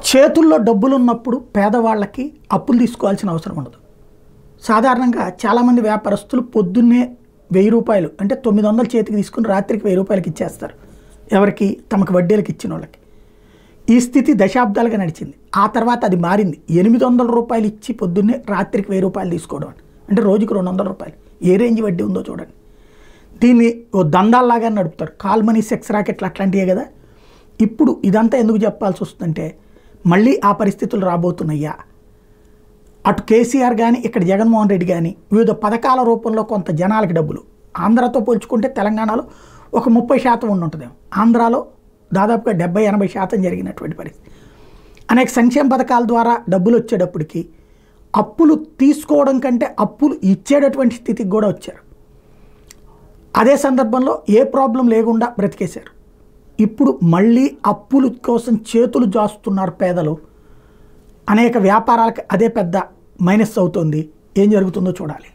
చేతుల్లో డబ్బులు ఉన్నప్పుడు పేదవాళ్ళకి అప్పులు తీసుకోవాల్సిన అవసరం ఉండదు. సాధారణంగా చాలామంది వ్యాపారస్తులు పొద్దున్నే 1000 రూపాయలు అంటే 900 చేతికి తీసుకుని రాత్రికి 1000 రూపాయలకి ఇచ్చేస్తారు. ఎవరికి? తమకు వడ్డీలకు ఇచ్చిన వాళ్ళకి. ఈ స్థితి దశాబ్దాలుగా నడిచింది. ఆ తర్వాత అది మారింది. 800 రూపాయలు ఇచ్చి పొద్దున్నే రాత్రికి 1000 రూపాయలు తీసుకోవడం అంటే రోజుకి 200 రూపాయలు. ఏ రేంజ్ వడ్డీ ఉందో చూడండి. దీన్ని ఓ దందాల్లాగా నడుపుతారు. కాల్ మనీ, సెక్స్ రాకెట్లు అట్లాంటివే కదా. ఇప్పుడు ఇదంతా ఎందుకు చెప్పాల్సి వస్తుందంటే మళ్ళీ ఆ పరిస్థితులు రాబోతున్నాయా? అటు కేసీఆర్ కానీ ఇక్కడ జగన్మోహన్ రెడ్డి కానీ వివిధ పథకాల రూపంలో కొంత జనాలకి డబ్బులు, ఆంధ్రాతో పోల్చుకుంటే తెలంగాణలో ఒక 30% ఉండుంటుందేమో, ఆంధ్రాలో దాదాపుగా 70-80% జరిగినటువంటి పరిస్థితి. అనేక సంక్షేమ పథకాల ద్వారా డబ్బులు వచ్చేటప్పటికి అప్పులు తీసుకోవడం కంటే అప్పులు ఇచ్చేటటువంటి స్థితికి కూడా వచ్చారు. అదే సందర్భంలో ఏ ప్రాబ్లం లేకుండా బ్రతికేశారు. ఇప్పుడు మళ్ళీ అప్పుల కోసం చేతులు జాస్తున్నారు పేదలు. అనేక వ్యాపారాలకు అదే పెద్ద మైనస్ అవుతుంది. ఏం జరుగుతుందో చూడాలి.